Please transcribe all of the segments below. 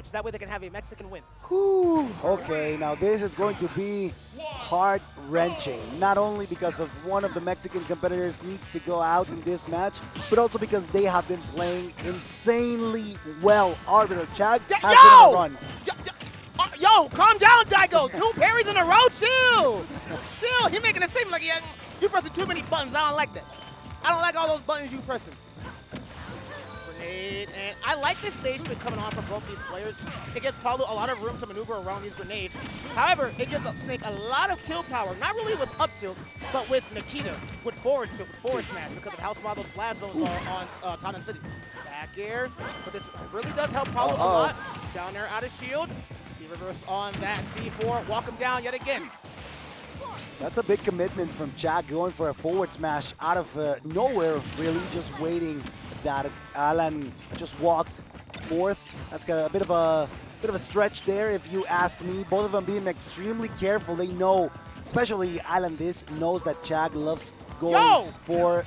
pouch. That way they can have a Mexican win. Whew. Okay, now this is going to be heart-wrenching. Not only because of one of the Mexican competitors needs to go out in this match, but also because they have been playing insanely well. Arbiter Chag has been on a run. Yo, calm down, Daigo. 2 parries in a row, chill. Chill. You're making it seem like you're pressing too many buttons. I don't like that. I don't like all those buttons you pressing. Grenade, and I like this stage been coming on from both these players. It gives Palu a lot of room to maneuver around these grenades. However, it gives Snake a lot of kill power, not really with up tilt, but with Nikita, with forward tilt, with forward smash, because of how small those blast zones are on Tanan City. Back air, but this really does help Palu a lot. Down there out of shield. He reverse on that C4, walk him down yet again. That's a big commitment from Chag, going for a forward smash out of nowhere, really just waiting that Alan just walked forth. That's got a bit of a stretch there, if you ask me. Both of them being extremely careful. They know, especially AlanDiss knows that Chag loves going for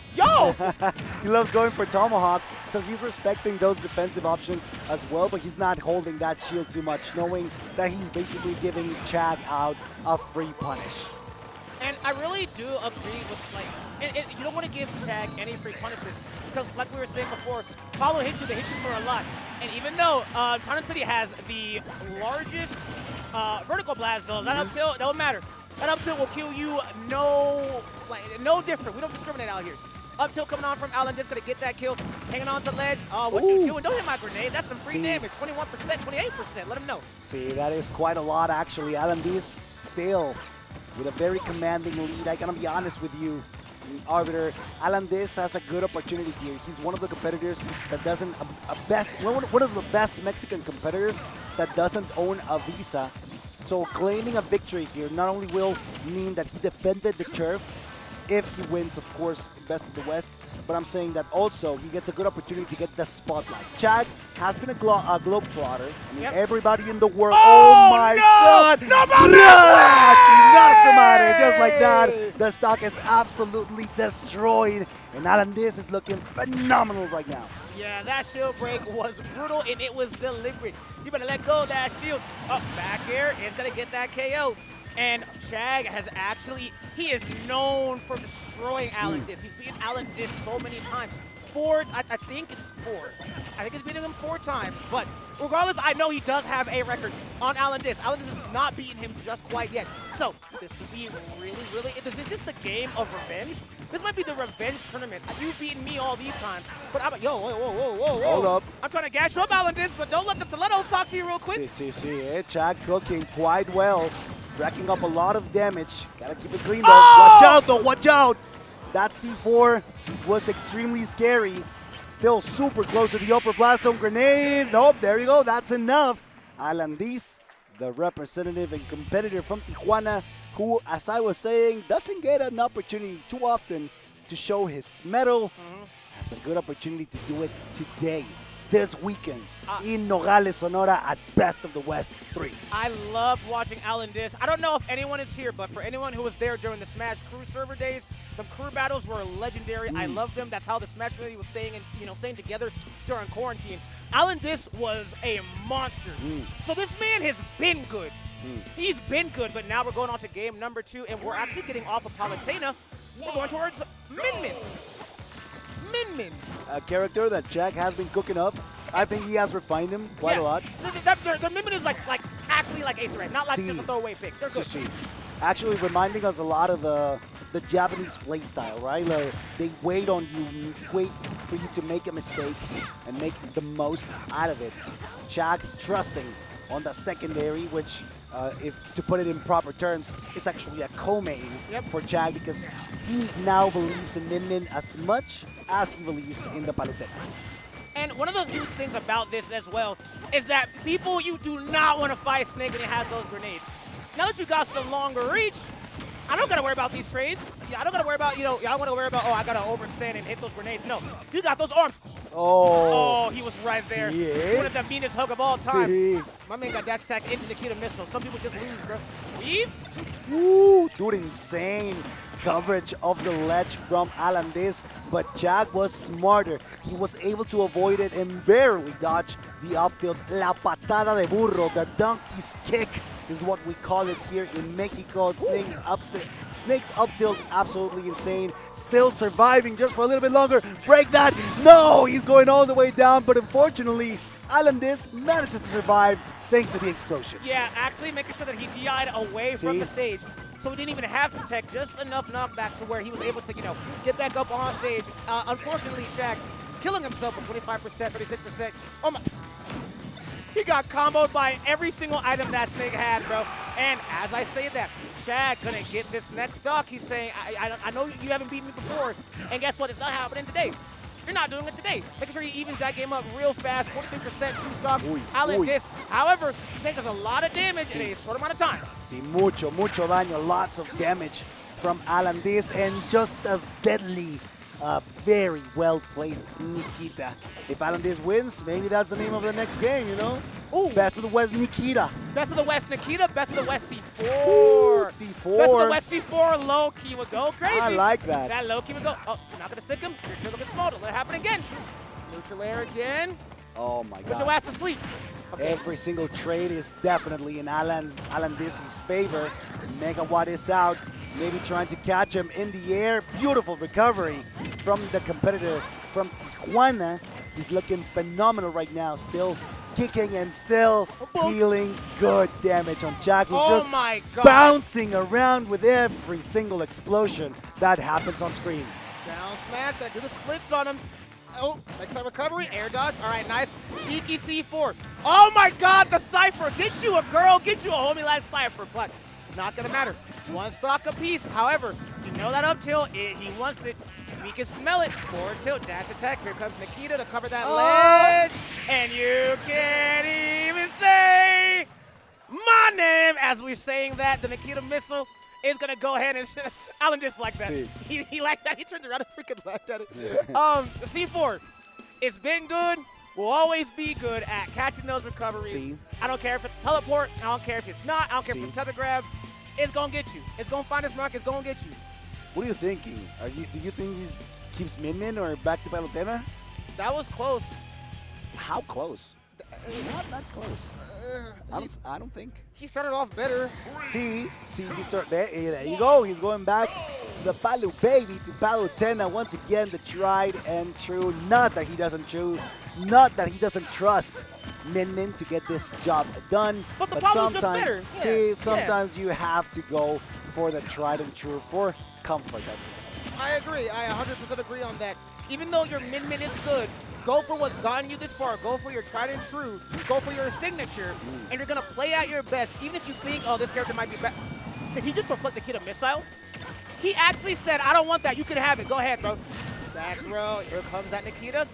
he loves going for tomahawks, so he's respecting those defensive options as well, but he's not holding that shield too much, knowing that he's basically giving Chag out a free punish. And I really do agree with, you don't want to give Chag any free punishes, because like we were saying before, Palu hits you, they hit you for a lot. And even though Tanan City has the largest vertical blast zones, that up tilt, don't matter. That up tilt will kill you no different. We don't discriminate out here. Up tilt coming on from AlanDiss, gonna get that kill. Hanging on to ledge. What you doing? Don't hit my grenade. That's some free damage. 21%, 28%. Let him know. See, that is quite a lot, actually. AlanDiss still with a very commanding lead. I gotta be honest with you, Arbiter. AlanDiss has a good opportunity here. He's one of the competitors that doesn't, one of the best Mexican competitors that doesn't own a visa. So claiming a victory here not only will mean that he defended the turf, if he wins, of course, best of the West, but I'm saying that also he gets a good opportunity to get the spotlight. Chag has been a globetrotter. I mean, everybody in the world, oh my God! Not somebody, just like that. The stock is absolutely destroyed, and AlanDiss is looking phenomenal right now. Yeah, that shield break was brutal, and it was deliberate. You better let go of that shield. Up back here is going to get that KO. And Chag has actually, he is known for destroying AlanDiss. He's beaten AlanDiss so many times. I think it's 4. I think he's beaten him 4 times. But regardless, I know he does have a record on AlanDiss. AlanDiss has not beaten him just quite yet. So this would be really, is this the game of revenge? This might be the revenge tournament. You've beaten me all these times, but I'm whoa. Hold up. I'm trying to gash you up, AlanDiss, but don't let the stilettos talk to you real quick. Chag cooking quite well. Racking up a lot of damage. Gotta keep it clean though. Watch out though, watch out! That C4 was extremely scary. Still super close to the upper blast zone grenade. Nope, there you go, that's enough. AlanDiss, the representative and competitor from Tijuana, who, as I was saying, doesn't get an opportunity too often to show his mettle, has a good opportunity to do it today, this weekend, in Nogales, Sonora at Best of the West 3. I loved watching AlanDiss. I don't know if anyone is here, but for anyone who was there during the Smash Crew server days, the crew battles were legendary. I loved them. That's how the Smash community was staying together during quarantine. AlanDiss was a monster. So this man has been good. He's been good, but now we're going on to game number 2, and we're actually getting off of Palutena. We're going towards Min Min. A character that Chag has been cooking up. I think he has refined him quite a lot. The Min Min is actually like a threat, not like just a throwaway pick. They're good. Actually reminding us a lot of the Japanese play style, right? Like they wait on you, wait for you to make a mistake and make the most out of it. Chag trusting on the secondary, which if to put it in proper terms, it's actually a co-main for Chag, because he now believes in Min Min as much as he believes in the Palutena. And one of the huge things about this as well is that you do not want to fight Snake when he has those grenades. Now that you got some longer reach, I don't gotta worry about these trades. I don't gotta worry about, I don't gotta worry about, I gotta overextend and hit those grenades. No, you got those arms. Oh, he was right there. One of the meanest hug of all time. See. My man got dash attack into Nikita missile. Some people just lose, bro. Weave? Ooh, dude, insane coverage of the ledge from AlanDiss, but Chag was smarter. He was able to avoid it and barely dodge the up tilt. La patada de burro, the donkey's kick is what we call it here in Mexico. Snake's up tilt, absolutely insane. Still surviving just for a little bit longer. Break that. No, he's going all the way down, but unfortunately, AlanDiss manages to survive thanks to the explosion. Yeah, actually making sure that he DI'd away from the stage. So he didn't even have to tech, just enough knockback to where he was able to, get back up on stage. Unfortunately, Chag killing himself with 25%, 36%. Oh my. He got comboed by every single item that Snake had, bro. And as I say that, Chag couldn't get this next stock. He's saying, I know you haven't beaten me before, and guess what? It's not happening today. You're not doing it today. Making sure he evens that game up real fast. 43%, 2 stocks. AlanDiss. However, Snake does a lot of damage in a short amount of time. Sí, mucho daño, lots of damage from AlanDiss, and just as deadly, very well placed Nikita. If AlanDiss wins, maybe that's the name of the next game, Ooh. Best of the West Nikita. Best of the West Nikita, best of the West C4. Ooh, C4. Best of the West C4, low key would go crazy. I like that. That low key would go. Oh, you're not going to stick him? You're sure looking small. Don't let it happen again. Neutral air again. Oh my God. Put your ass to sleep. Okay. Every single trade is definitely in AlanDiss's favor. Megawatt is out, maybe trying to catch him in the air. Beautiful recovery from the competitor from Tijuana. He's looking phenomenal right now, still kicking and still dealing good damage on Chag, who's just bouncing around with every single explosion that happens on screen. Down smash, gonna do the splits on him. Oh, next time recovery, air dodge. All right, nice. Cheeky C4. Oh my God, the Cypher. Get you a girl, get you a homie like Cypher, but not gonna matter. One stock apiece. However, you know that up tilt, he wants it. We can smell it. Forward tilt, dash attack. Here comes Nikita to cover that ledge. And you can't even say my name as we're saying that. The Nikita missile is going to go ahead and AlanDiss like that. He liked that. He turned around and freaking laughed at it. C4, it's been good. Will always be good at catching those recoveries. I don't care if it's a teleport. I don't care if it's not. I don't care if it's a tether grab. It's going to get you. It's going to find its mark. It's going to get you. What are you thinking? Do you think he keeps Min or back to Palutena? That was close. How close? Not close. I don't think. He started off better. See, he started there. There you go. He's going back the Palu baby to Palutena once again. The tried and true. Not that he doesn't trust Min to get this job done. But sometimes, sometimes you have to go for the tried and true for comfort at least. I agree. I 100% agree on that. Even though your Min is good, go for what's gotten you this far. Go for your tried and true. Go for your signature. And you're going to play out your best. Even if you think, oh, this character might be better. Did he just reflect Nikita missile? He actually said, I don't want that. You can have it. Go ahead, bro. Back throw. Here comes that Nikita.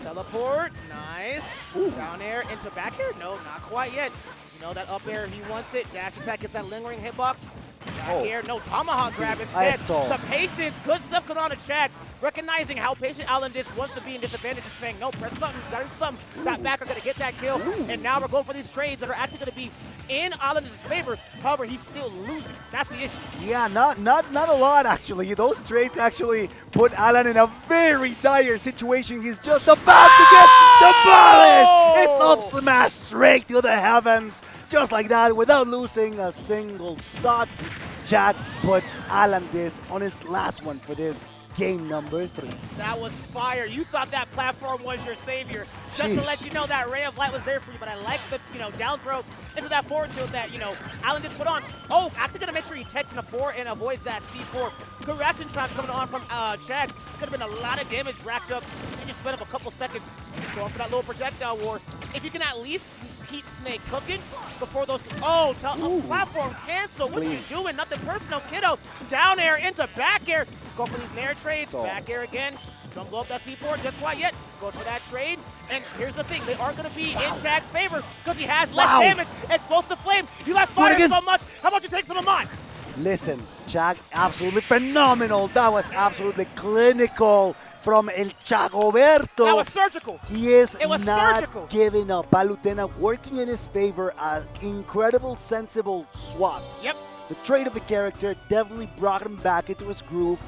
Teleport. Nice. Down air into back air. No, not quite yet. You know that up air, he wants it. Dash attack is that lingering hitbox. Back air, no tomahawk grab instead. The patience, good stuff going on to Chag. Recognizing how patient AlanDiss wants to be in disadvantage and saying, no, press something, gotta do something. That back are gonna get that kill. And now we're going for these trades that are actually gonna be in AlanDiss' favor. However, he's still losing. That's the issue. Yeah, not a lot actually. Those trades actually put Alan in a very dire situation. He's just about to get demolished. It's up smash straight to the heavens. Just like that, without losing a single stock. Chag puts AlanDiss on his last one for this game number 3. That was fire. You thought that platform was your savior. Just to let you know that ray of light was there for you, but I like the, down throw into that forward tilt that, AlanDiss put on. Oh, actually gonna make sure he techs in a 4 and avoids that C4. Good reaction time coming on from Chag. Could have been a lot of damage racked up. You just spent up a couple seconds going for that little projectile war. If you can at least keep Snake cooking before those, platform cancel. What are you doing? Nothing personal, kiddo. Down air into back air. Go for these nair trades. Back air again. Don't blow up that C4 just quite yet. Go for that trade. And here's the thing. They are going to be in Chag's favor because he has less damage. Explosive flame. You like fire so much. How about you take some of mine? Listen, Chag, absolutely phenomenal. That was absolutely clinical from El Chagoberto. That was surgical. He is It was not surgical. giving up. Palutena working in his favor. An incredible, sensible swap. Yep. The trait of the character definitely brought him back into his groove.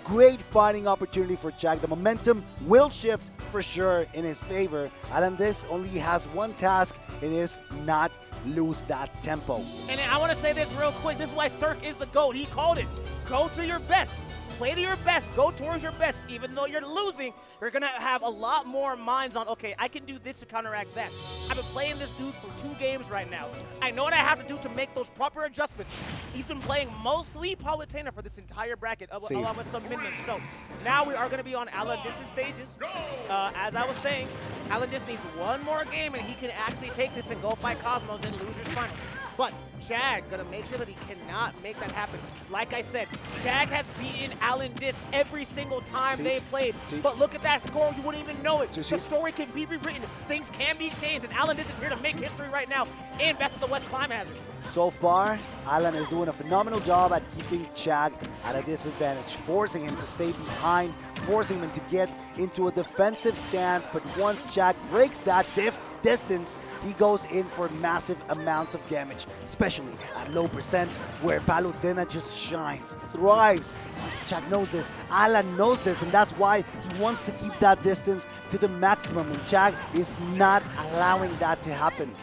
Great fighting opportunity for Chag. The momentum will shift for sure in his favor. AlanDiss only has one task. It is not lose that tempo. And I want to say this real quick. This is why Cirque is the GOAT. He called it. Go to your best. Play to your best. Go towards your best. Even though you're losing, you're going to have a lot more minds on, okay, I can do this to counteract that. I've been playing this dude for 2 games right now. I know what I have to do to make those proper adjustments. He's been playing mostly Palutena for this entire bracket, along with some minions. So now we are going to be on AlanDiss's stages. As I was saying, AlanDiss needs one more game, and he can actually take this and go fight Cosmos in losers finals. But Chag gonna make sure that he cannot make that happen. Like I said, Chag has beaten AlanDiss every single time they played. But look at that score, you wouldn't even know it. The story can be rewritten, things can be changed, and AlanDiss is here to make history right now in Best of the West Climhazzard. So far, Alan is doing a phenomenal job at keeping Chag at a disadvantage, forcing him to stay behind, forcing him to get into a defensive stance. But once Chag breaks that distance, he goes in for massive amounts of damage, especially at low percents where Palutena just shines, thrives. Chag knows this, Alan knows this, and that's why he wants to keep that distance to the maximum, and Chag is not allowing that to happen.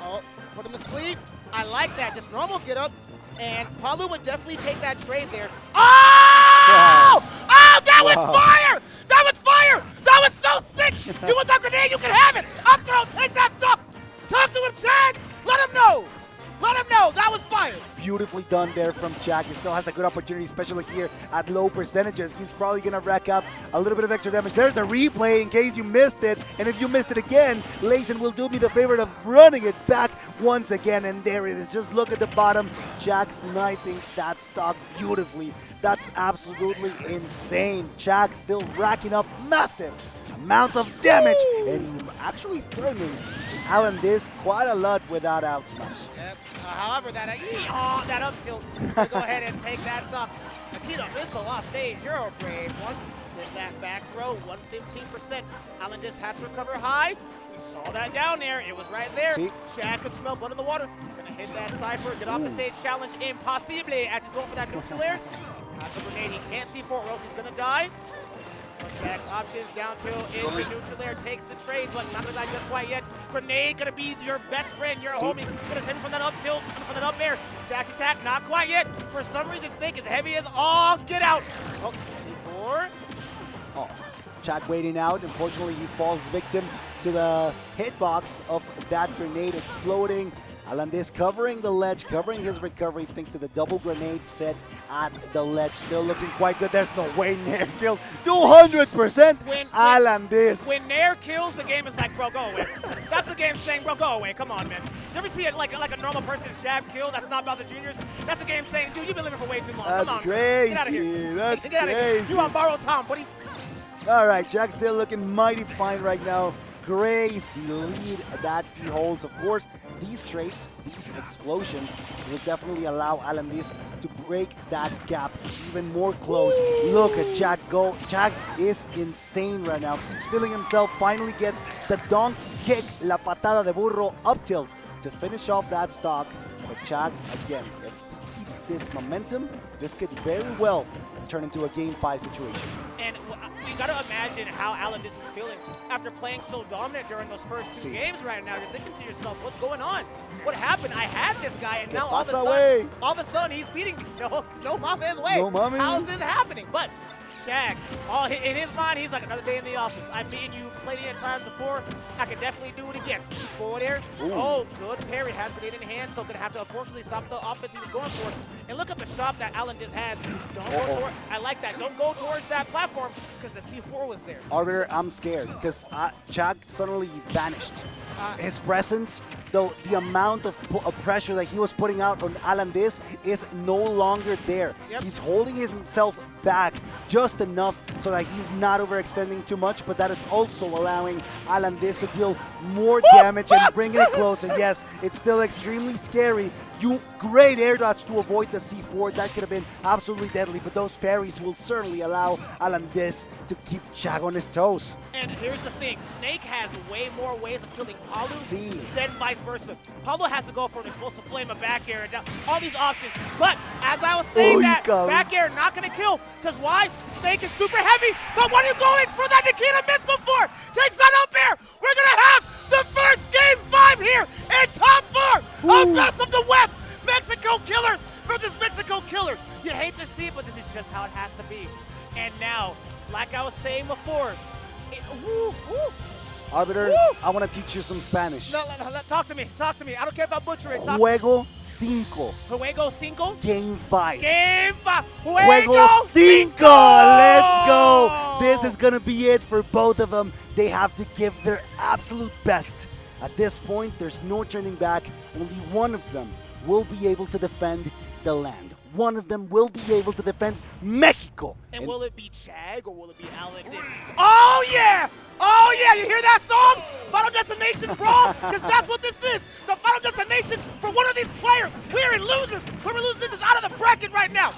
Oh, put him to sleep. I like that. Just normal get up. And Palu would definitely take that trade there. Oh! Oh, that was fire! That was fire! That was so sick! You want that grenade? You can have it! Up throw, take that stuff! Talk to him, Chag! Let him know! Let him know! That was fire! Beautifully done there from Chag. He still has a good opportunity, especially here at low percentages. He's probably going to rack up a little bit of extra damage. There's a replay in case you missed it. And if you missed it again, Layson will do me the favor of running it back once again. And there it is. Just look at the bottom. Chag sniping that stock beautifully. That's absolutely insane. Chag still racking up massive amounts of damage and actually throwing AlanDiss quite a lot without out smash. Yep. However, that up tilt to go ahead and take that stop. Akita missile off stage. You're a brave one. With that back throw, 115%. AlanDiss has to recover high. We saw that down there. It was right there. Chag could smell blood in the water. Gonna hit that Cypher. Get off the stage challenge. Impossible as he's going for that neutral air. That's a grenade. He can't see for it, or else he's gonna die. Chag's options down tilt into neutral air, takes the trade, but not gonna die just quite yet. Grenade gonna be your best friend, your homie. Gonna send him from that up tilt, from that up air. Dash attack, not quite yet. For some reason, Snake is heavy as all get out. Oh, C4. Oh, Chag waiting out. Unfortunately, he falls victim to the hitbox of that grenade exploding. AlanDiss covering the ledge, covering his recovery thanks to the double grenade set at the ledge. Still looking quite good. There's no way Nair killed 200% AlanDiss. When Nair kills, the game is like, bro, go away. That's the game saying, bro, go away. Come on, man. You ever see it like a normal person's jab kill? That's not about the juniors. That's the game saying, dude, you've been living for way too long. That's Come on, crazy. Get out of here. That's Get out of here. crazy. You on borrowed time, buddy. All right, Chag's still looking mighty fine right now. Crazy lead that he holds. Of course, these traits, these explosions, will definitely allow AlanDiss to break that gap even more close. Look at Chag go. Chag is insane right now. He's feeling himself, finally gets the donkey kick, la patada de burro up tilt to finish off that stock. But Chag, again, if he keeps this momentum, this could very well turn into a Game 5 situation. And you got to imagine how AlanDiss is feeling after playing so dominant during those first 2 games right now. You're thinking to yourself, what's going on? What happened? I had this guy, and now all of a sudden he's beating me. No mama his way. No mommy. How is this happening? But Chag, in his mind, he's like, another day in the office. I've beaten you plenty of times before. I could definitely do it again. Forward air. Oh, good parry. Has grenade in hand, so gonna have to unfortunately stop the offense he was going for. And look at the shot that AlanDiss has. Don't go toward. I like that. Don't go towards that platform because the C4 was there. Arbiter, I'm scared because Chag suddenly vanished. His presence, though, the amount of pressure that he was putting out on AlanDiss is no longer there. He's holding himself back just enough so that he's not overextending too much, but that is also allowing AlanDiss to deal more damage and bringing it closer. Yes, it's still extremely scary. Great air dodge to avoid the C4. That could have been absolutely deadly, but those parries will certainly allow AlanDiss to keep Chag on his toes. And here's the thing, Snake has way more ways of killing Palu than vice versa. Palu has to go for an explosive flame, a back air, and down, all these options. But as I was saying, that back air not going to kill, because why? Snake is super heavy, but what are you going for that Nikita missile for? Takes that up air. We're going to have the first game 5 here in top 4 of Best of the West. Mexico Killer versus Mexico Killer. You hate to see it, but this is just how it has to be. And now, like I was saying before, Arbiter, I want to teach you some Spanish. No, talk to me. I don't care if I butcher it. Juego 5. Juego 5? Game 5. Game 5. Juego 5. Let's go. This is going to be it for both of them. They have to give their absolute best. At this point, there's no turning back. Only one of them will be able to defend the land. One of them will be able to defend Mexico. And will it be Chag or will it be AlanDiss? Oh yeah! Oh yeah! You hear that song? Final Destination Brawl? Because that's what this is. The Final Destination for one of these players. We're in losers. Whoever loses is out of the bracket right now.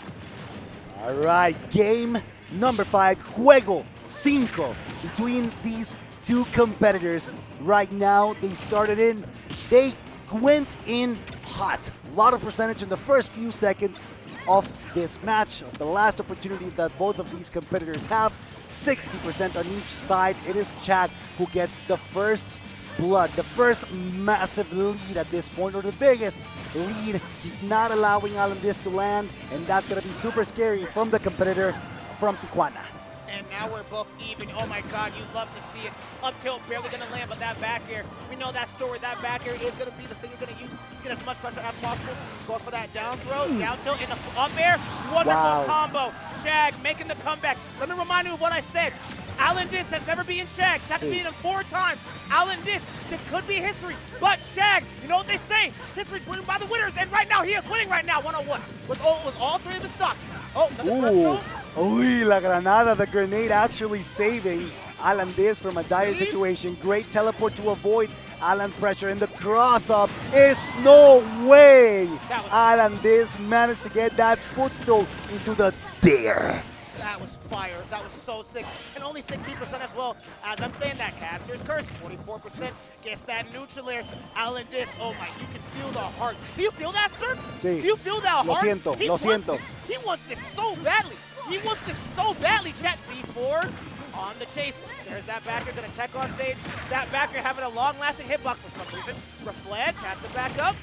All right, game number 5, Juego 5, between these two competitors. Right now, they went in hot. A lot of percentage in the first few seconds of this match, of the last opportunity that both of these competitors have. 60% on each side. It is Chag who gets the first blood, the first massive lead at this point, or the biggest lead. He's not allowing AlanDiss to land, and that's going to be super scary from the competitor from Tijuana. And now we're both even. Oh my God, you'd love to see it. Up tilt, barely gonna land, but that back air, we know that story. That back air is gonna be the thing you're gonna use to get as much pressure as possible. Go for that down throw, down tilt, in the up air. Wonderful combo. Chag making the comeback. Let me remind you of what I said. AlanDiss has never beaten Chag. Chag has beaten him 4 times. AlanDiss, this could be history. But Chag, you know what they say? History's winning by the winners, and right now he is winning right now, 1-on-1 with all 3 of his stocks. Oh, another Uy, la granada, the grenade actually saving AlanDiss from a dire situation. Great teleport to avoid Alan pressure, and the cross-up is no way. AlanDiss managed to get that footstool into the dare. That was fire. That was so sick. And only 16% as well. As I'm saying that, Caster's Curse, 44% gets that neutral air. AlanDiss, oh my, you can feel the heart. Do you feel that, sir? Sí. Do you feel that Lo heart? siento, lo siento. He wants this so badly. He wants this so badly, chat. C4 on the chase. There's that backer going to tech on stage. That backer having a long-lasting hitbox for some reason. Reflects, has to back up.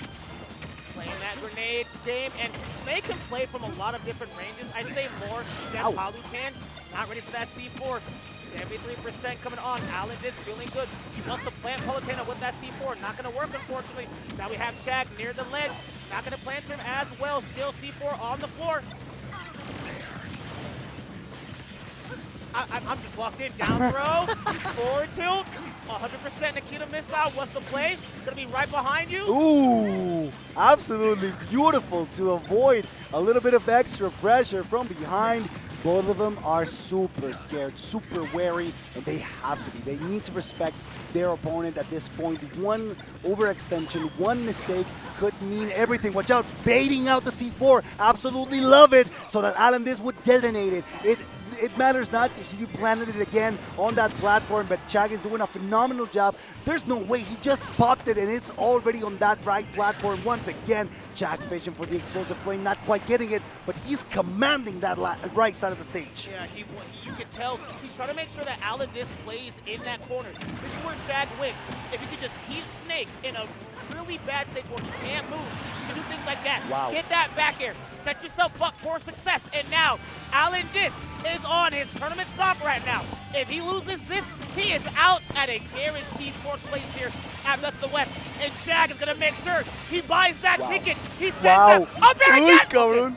Playing that grenade game, and Snake can play from a lot of different ranges. I'd say more than Palu can. Not ready for that C4. 73% coming on. AlanDiss feeling good. He wants to plant Palutena with that C4. Not going to work, unfortunately. Now we have Chag near the ledge. Not going to plant him as well. Still C4 on the floor. I'm just walked in. Down throw. Forward tilt. 100% Nikita missile. What's the play? Gonna be right behind you. Ooh, absolutely beautiful to avoid a little bit of extra pressure from behind. Both of them are super scared, super wary, and they have to be. They need to respect their opponent at this point. One overextension, one mistake could mean everything. Watch out, baiting out the C4. Absolutely love it, so that AlanDiss would detonate it. It matters not if he planted it again on that platform, but Chag is doing a phenomenal job. There's no way, he just popped it and it's already on that right platform. Once again, Chag fishing for the explosive flame, not quite getting it, but he's commanding that right side of the stage. Yeah, you can tell he's trying to make sure that AlanDiss plays in that corner. This is where Chag wins. If you could just keep Snake in a really bad stage where he can't move, you can do things like that. Wow. Get that back air. Set yourself up for success. And now, AlanDiss is on his tournament stop right now. If he loses this, he is out at a guaranteed 4th place here at Best of the West. And Chag is going to make sure he buys that ticket. He sends that up here again.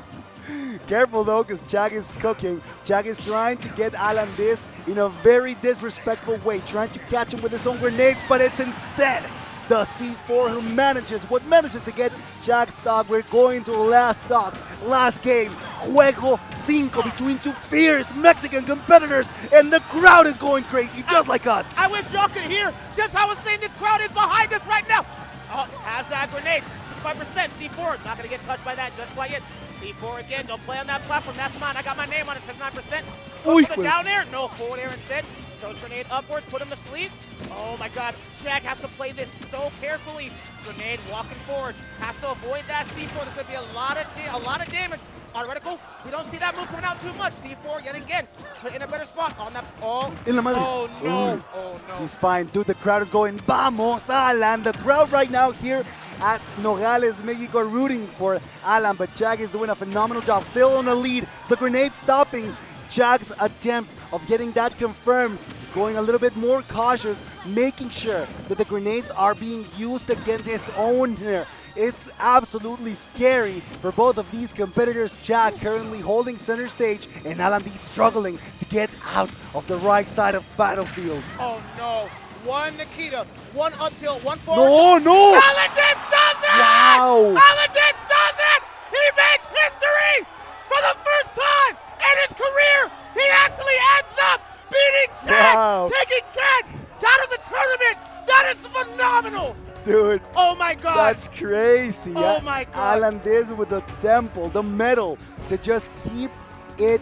Careful though, because Chag is cooking. Chag is trying to get AlanDiss in a very disrespectful way, trying to catch him with his own grenades, but it's instead the C4 who manages to get Chag's stock. We're going to the last stock, last game Juego 5 between two fierce Mexican competitors, and the crowd is going crazy, just like us. I wish y'all could hear just how insane this crowd is behind us right now. Oh, has that grenade. 5%. C4, not going to get touched by that just quite yet. C4 again, don't play on that platform. That's mine. I got my name on it, says 9%. Goes for the down air. No, forward air instead. Throws grenade upwards, put him to sleep. Oh my god, Chag has to play this so carefully. Grenade walking forward, has to avoid that C4. There's going to be a lot of damage. On reticle, we don't see that move coming out too much. C4 yet again, put in a better spot on that. Oh, In la madre. oh no, Ooh. oh no. He's fine, dude. The crowd is going, vamos, Alan. The crowd right now here at Nogales, Mexico, rooting for Alan, but Chag is doing a phenomenal job. Still on the lead. The grenade stopping Chag's attempt of getting that confirmed. He's going a little bit more cautious, making sure that the grenades are being used against his owner. It's absolutely scary for both of these competitors. Chag currently holding center stage, and AlanDiss struggling to get out of the right side of battlefield. Oh no. One Nikita, one up tilt, one forward. No! AlanDiss does it! Wow! AlanDiss does it! He makes history! For the first time in his career, he actually ends up beating Chag! Wow. Taking Chag out of the tournament! That is phenomenal! Dude, Oh my god! that's crazy. Oh my god. AlanDiss with the temple, the medal, to just keep it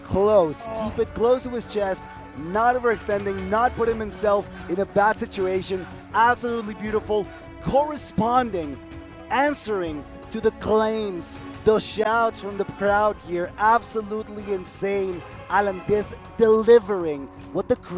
close. Oh. Keep it close to his chest, not overextending, not putting himself in a bad situation. Absolutely beautiful. Corresponding, answering to the claims, the shouts from the crowd here. Absolutely insane. AlanDiss delivering what the crowd